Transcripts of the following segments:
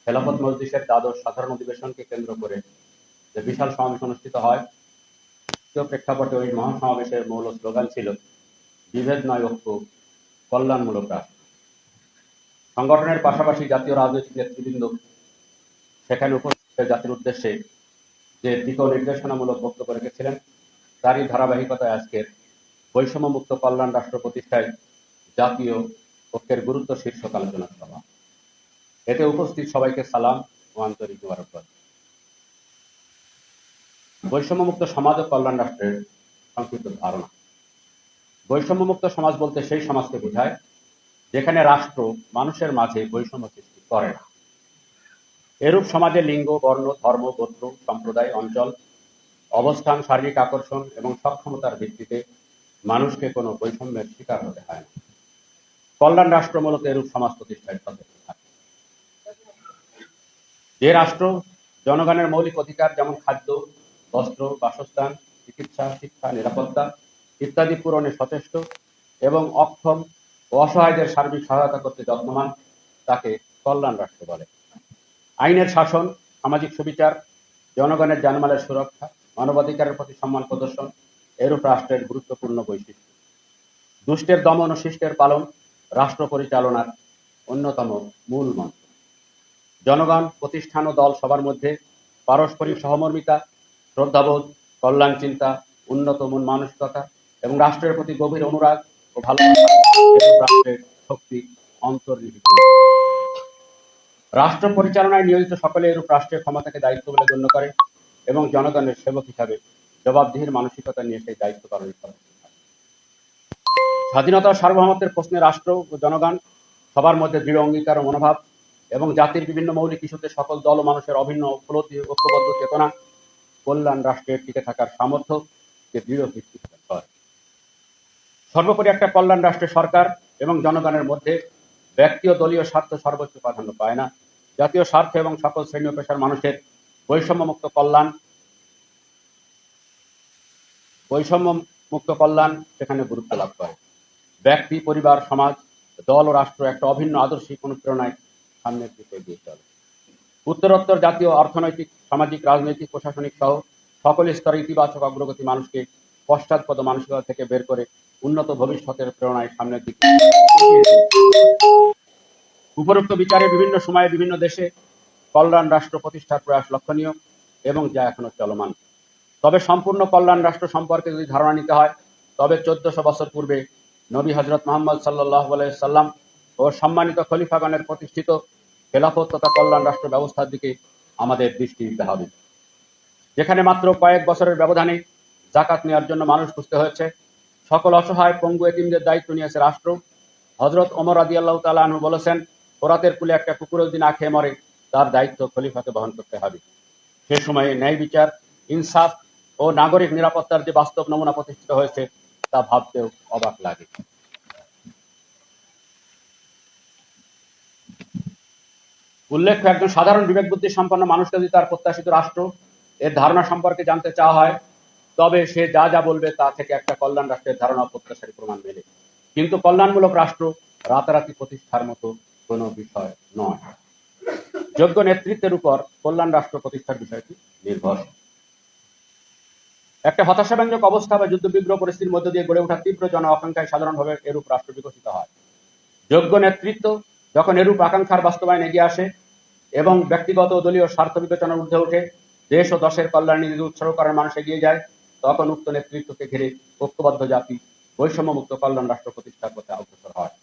খেলাফত মজলিসের দ্বাদশ সাধারণ অধিবেশনকে কেন্দ্র করে যে বিশাল সমাবেশ অনুষ্ঠিত হয়, প্রেক্ষাপটে ওই মহাসমাবেশের মূল স্লোগান ছিল বিভেদ নয় ঐক্য, কল্যাণমূলক রাষ্ট্র। সংগঠনের পাশাপাশি জাতীয় রাজনৈতিক নেতৃবৃন্দ সেখানে উপস্থিত জাতির উদ্দেশ্যে যে দিক নির্দেশনামূলক বক্তব্য রেখেছিলেন, তারই ধারাবাহিকতায় আজকের বৈষম্যমুক্ত কল্যাণ রাষ্ট্র প্রতিষ্ঠায় জাতীয় ঐক্যের গুরুত্ব শীর্ষক আলোচনা সভা। এতে উপস্থিত সবাইকে সালাম ও আন্তরিক মোবারকবাদ। বৈষম্যমুক্ত সমাজ ও কল্যাণ রাষ্ট্রের সংক্ষিপ্ত ধারণা। বৈষম্যমুক্ত সমাজ বলতে সেই সমাজকে বোঝায় যেখানে রাষ্ট্র মানুষের মাঝে বৈষম্য সৃষ্টি করে না। এরূপ সমাজে লিঙ্গ, বর্ণ, ধর্ম, গোত্র, সম্প্রদায়, অঞ্চল, অবস্থান, শারীরিক আকর্ষণ এবং সক্ষমতার ভিত্তিতে মানুষকে কোনো বৈষম্যের শিকার হতে হয় না। কল্যাণ রাষ্ট্র মূলত এরূপ সমাজ প্রতিষ্ঠায় সচেতন থাকে। যে রাষ্ট্র জনগণের মৌলিক অধিকার যেমন খাদ্য, বস্ত্র, বাসস্থান, চিকিৎসা, শিক্ষা, নিরাপত্তা ইত্যাদি পূরণে সচেষ্ট এবং অক্ষম ও অসহায়দের সার্বিক সহায়তা করতে যত্নবান, তাকে কল্যাণ রাষ্ট্র বলে। আইনের শাসন, সামাজিক সুবিচার, জনগণের জানমালের সুরক্ষা, মানবাধিকারের প্রতি সম্মান প্রদর্শন এরূপ রাষ্ট্রের গুরুত্বপূর্ণ বৈশিষ্ট্য। দুষ্টের দমন ও শিষ্টের পালন রাষ্ট্র পরিচালনার অন্যতম মূল মন্ত্র। জনগণ, প্রতিষ্ঠান ও দল সবার মধ্যে পারস্পরিক সহমর্মিতা, শ্রদ্ধাবোধ, কল্যাণ চিন্তা, উন্নত মন মানসিকতা এবং রাষ্ট্রের প্রতি গভীর অনুরাগ ও ভালোবাসা এরূপ রাষ্ট্রের শক্তি অন্তর্নিহিত। রাষ্ট্র পরিচালনায় নিয়োজিত সকলে এরূপ রাষ্ট্রের ক্ষমতাকে দায়িত্ব বলে গণ্য করে এবং জনগণের সেবক হিসাবে জবাবদিহির মানসিকতা নিয়ে সেই দায়িত্ব পালন করে। স্বাধীনতা ও সার্বভৌমত্বের প্রশ্নে রাষ্ট্র ও জনগণ সবার মধ্যে দৃঢ় অঙ্গীকার ও মনোভাব এবং জাতির বিভিন্ন মৌলিক ইস্যুতে সকল দল ও মানুষের অভিন্ন উপলব্ধি ঐক্যবদ্ধ চেতনা কল্যাণ রাষ্ট্রের টিকে থাকার সামর্থ্যকে দৃঢ় ভিত্তি করে। সর্বোপরি একটা কল্যাণ রাষ্ট্রের সরকার এবং জনগণের মধ্যে ব্যক্তি ও দলীয় স্বার্থ সর্বোচ্চ প্রাধান্য পায় না। জাতীয় স্বার্থ এবং সকল শ্রেণী ও পেশার মানুষের বৈষম্যমুক্ত কল্যাণ সেখানে গুরুত্ব লাভ করে। ব্যক্তি, পরিবার, সমাজ, দল ও রাষ্ট্র একটা অভিন্ন আদর্শিক অনুপ্রেরণায় সামনের দিকে এগিয়ে চলে। উত্তরোত্তর জাতীয় অর্থনৈতিক, সামাজিক, রাজনৈতিক, প্রশাসনিক সহ সকল স্তরে ইতিবাচক অগ্রগতি মানুষকে পশ্চাৎপদ মানসিকতা থেকে বের করে উন্নত ভবিষ্যতের প্রেরণায় সামনের দিকে। উপরোক্ত বিচারে বিভিন্ন সময়ে বিভিন্ন দেশে কল্যাণ রাষ্ট্র প্রতিষ্ঠার প্রয়াস লক্ষণীয় এবং যা এখনো চলমান। তবে সম্পূর্ণ কল্যাণ রাষ্ট্র সম্পর্কে যদি ধারণা নিতে হয়, তবে 1400 বছর পূর্বে নবী হযরত মুহাম্মদ সাল্লাল্লাহু আলাইহি সাল্লাম ও সম্মানিত খলিফাগণের প্রতিষ্ঠিত খেলাফত তথা কল্যাণ রাষ্ট্র ব্যবস্থার দিকে আমাদের দৃষ্টি দিতে হবে। যেখানে মাত্র কয়েক বছরের ব্যবধানে যাকাত নেওয়ার জন্য মানুষ খুঁজতে হয়েছে, সকল অসহায় পঙ্গু এতিমদের দায়িত্ব নিয়েছে রাষ্ট্র। হযরত ওমর রাদিয়াল্লাহু তাআলা আনহু বলেছেন, ফোরাতের কূলে একটা কুকুরও যদি না খেয়ে মরে, তার দায়িত্ব খলিফাকে বহন করতে হবে। সে সময়ে ন্যায় বিচার, ইনসাফ ও নাগরিক নিরাপত্তার যে বাস্তব নমুনা প্রতিষ্ঠিত হয়েছে, তা ভাবতেও অবাক লাগে। উল্লেখ্য, একজন সাধারণ বিবেক বুদ্ধি সম্পন্ন মানুষকে যদি তার প্রত্যাশিত রাষ্ট্র এর ধারণা সম্পর্কে জানতে চাওয়া হয়, তবে সে যা যা বলবে তা থেকে একটা কল্যাণ রাষ্ট্রের ধারণা প্রত্যাশার প্রমাণ মেলে। কিন্তু কল্যাণমূলক রাষ্ট্র রাতারাতি প্রতিষ্ঠার মতো কোনো বিষয় নয়। যোগ্য নেতৃত্বের উপর কল্যাণ রাষ্ট্র প্রতিষ্ঠার বিষয়টি নির্ভরশীল। একটা হতাশাব্যঞ্জক অবস্থা বা যুদ্ধবিগ্রহ পরিস্থিতির মধ্য দিয়ে গড়ে ওঠা তীব্র জন আকাঙ্ক্ষায় সাধারণভাবে এরূপ রাষ্ট্র বিকশিত হয়। যোগ্য নেতৃত্ব যখন এরূপ আকাঙ্ক্ষার বাস্তবায়ন এগিয়ে আসে এবং ব্যক্তিগত ও দলীয় স্বার্থ বিবেচনার ঊর্ধ্বে ওঠে, দেশ ও দশের কল্যাণে যদি উৎসর্গ করার মানুষ এগিয়ে যায়, তখন উক্ত নেতৃত্বকে ঘিরে ঐক্যবদ্ধ জাতি বৈষম্যমুক্ত কল্যাণ রাষ্ট্র প্রতিষ্ঠার পথে অগ্রসর হয়।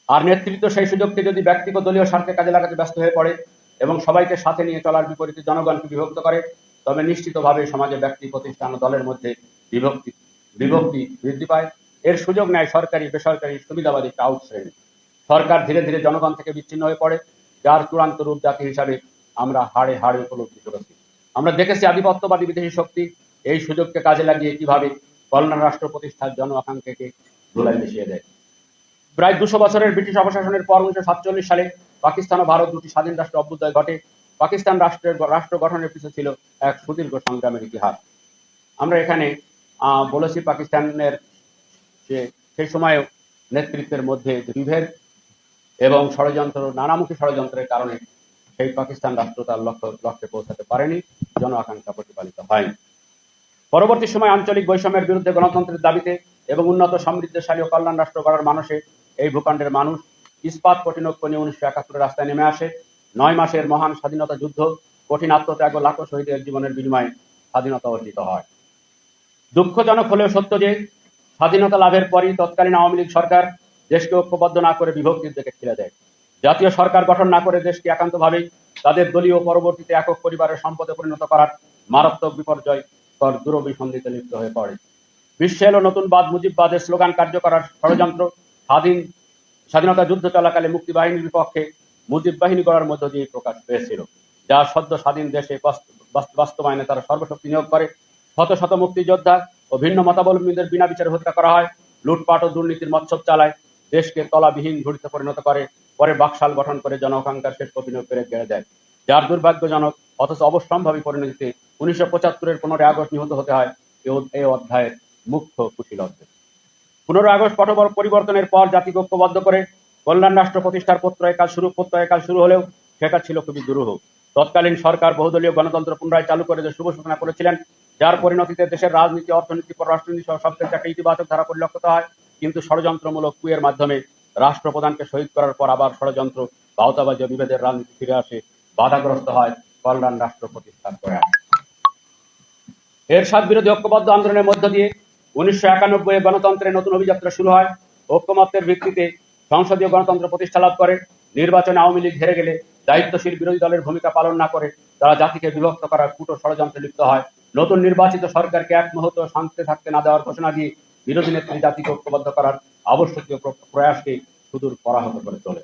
আর নেতৃত্ব সেই সুযোগকে যদি ব্যক্তিগত দলীয় স্বার্থে কাজে লাগাতে ব্যস্ত হয়ে পড়ে এবং সবাইকে সাথে নিয়ে চলার বিপরীতে জনগণকে বিভক্ত করে, তবে নিশ্চিতভাবে সমাজে ব্যক্তি, প্রতিষ্ঠান ও দলের মধ্যে বিভক্তি বৃদ্ধি পায়। এর সুযোগ নেয় সরকারি, বেসরকারি, সুবিধাবাদী ক্রাউড শ্রেণী। সরকার ধীরে ধীরে জনগণ থেকে বিচ্ছিন্ন হয়ে পড়ে, যার চূড়ান্ত রূপ জাতি হিসাবে আমরা হাড়ে হাড়ে উপলব্ধি করেছি। আমরা দেখেছি আধিপত্যবাদী বিদেশি শক্তি এই সুযোগকে কাজে লাগিয়ে কিভাবে কল্যাণ রাষ্ট্র প্রতিষ্ঠার জন আকাঙ্ক্ষাকে ধুলায় মিশিয়ে দেয়। প্রায় 200 বছরের ব্রিটিশ অপশাসনের পর 1947 সালে পাকিস্তান ও ভারত দুটি স্বাধীন রাষ্ট্র অভ্যুদয় ঘটে। পাকিস্তান রাষ্ট্র গঠনের পিছনে ছিল এক সুদীর্ঘ সংগ্রামের ইতিহাস। আমরা এখানে বলেছি পাকিস্তানের সেই সময়ে নেতৃত্বের মধ্যে বিভেদ এবং ষড়যন্ত্র, নানামুখী ষড়যন্ত্রের কারণে সেই পাকিস্তান রাষ্ট্র তার লক্ষ্যে পৌঁছাতে পারেনি, জন আকাঙ্ক্ষা প্রতিপালিত হয়নি। পরবর্তী সময় আঞ্চলিক বৈষম্যের বিরুদ্ধে গণতন্ত্রের দাবিতে এবং উন্নত সমৃদ্ধশালী ও কল্যাণ রাষ্ট্র গড়ার মানসে এই ভূখণ্ডের মানুষ ইস্পাত কঠিনৈক্য নিয়ে 1971 রাস্তায় নেমে আসে। 9 মাসের মহান স্বাধীনতা যুদ্ধ, কঠিন আত্মত্যাগ ও লাখো শহীদের জীবনের বিনিময়ে স্বাধীনতা অর্জিত হয়। দুঃখজনক হলেও সত্য যে স্বাধীনতা লাভের পরই তৎকালীন আওয়ামী লীগ সরকার দেশকে ঐক্যবদ্ধ না করে বিভক্তির দিকে ঠেলে দেয়। জাতীয় সরকার গঠন না করে দেশকে একান্তভাবেই তাদের দলীয় পরবর্তীতে একক পরিবারের সম্পদে পরিণত করার মারাত্মক বিপর্যয়কর দুরভিসন্ধিতে লিপ্ত হয়ে পড়ে। বিশ্বে এলো নতুনবাদ মুজিববাদের স্লোগান কার্য করার ষড়যন্ত্র। স্বাধীনতা যুদ্ধ চলাকালে মুক্তি বাহিনীর বিপক্ষে মুজিব বাহিনী গড়ার মধ্য দিয়ে প্রকাশ পেয়েছিল, যা সদ্য স্বাধীন দেশে বাস্তবায়নে তারা সর্বশক্তি নিয়োগ করে। শত শত মুক্তিযোদ্ধা ও ভিন্ন মতাবলম্বীদের বিনা বিচারে হত্যা করা হয়, লুটপাট ও দুর্নীতির মৎসব চালায়, দেশকে তলাবিহীন ঝুড়িতে পরিণত করে, পরে বাকশাল গঠন করে জনআকাঙ্ক্ষার শেষ অভিনয় পেরে গেড়ে দেয়, যার দুর্ভাগ্যজনক অথচ অবশ্যম্ভাবী পরিণতিতে 1975-এর 15 আগস্ট নিহত হতে হয় এই অধ্যায়ের মুখ্য কুশীলবদের। 15 আগস্ট পট পরিবর্তনের পর জাতিকে ঐক্যবদ্ধ করে কল্যাণ রাষ্ট্র প্রতিষ্ঠার প্রত্যয় কাজ শুরু হলেও সেটা ছিল খুবই দুরূহ। তৎকালীন সরকার বহুদলীয় গণতন্ত্র পুনরায় চালু করে যে শুভ সূচনা করেছিলেন, যার পরিণতিতে দেশের রাজনীতি, অর্থনীতি, পররাষ্ট্রনীতি সহ সব ক্ষেত্রে একটা ইতিবাচক ধারা পরিলক্ষিত হয়। কিন্তু ষড়যন্ত্রমূলক কুয়ের মাধ্যমে রাষ্ট্রপ্রধানকে শহীদ করার পর আবার ষড়যন্ত্র, ভাওতাবাজি ও বিভেদের রাজনীতি ফিরে আসে, বাধাগ্রস্ত হয় কল্যাণ রাষ্ট্র প্রতিষ্ঠার প্রয়াস। এরশাদ বিরোধী ঐক্যবদ্ধ আন্দোলনের মধ্য দিয়ে 1991 গণতন্ত্রের নতুন অভিযাত্রা শুরু হয়। ঐক্যমত্যের ভিত্তিতে সংসদীয় গণতন্ত্র প্রতিষ্ঠা লাভ করে। নির্বাচনে আওয়ামী লীগ হেরে গেলে দায়িত্বশীল বিরোধী দলের ভূমিকা পালন না করে তারা জাতিকে বিভক্ত করার কূট ষড়যন্ত্রে লিপ্ত হয়। নতুন নির্বাচিত সরকারকে এক মুহূর্ত শান্তিতে থাকতে না দেওয়ার ঘোষণা দিয়ে বিরোধী নেত্রী জাতিকে ঐক্যবদ্ধ করার আবশ্যকীয় প্রয়াসকে সুদূর পরাহত করে তোলে।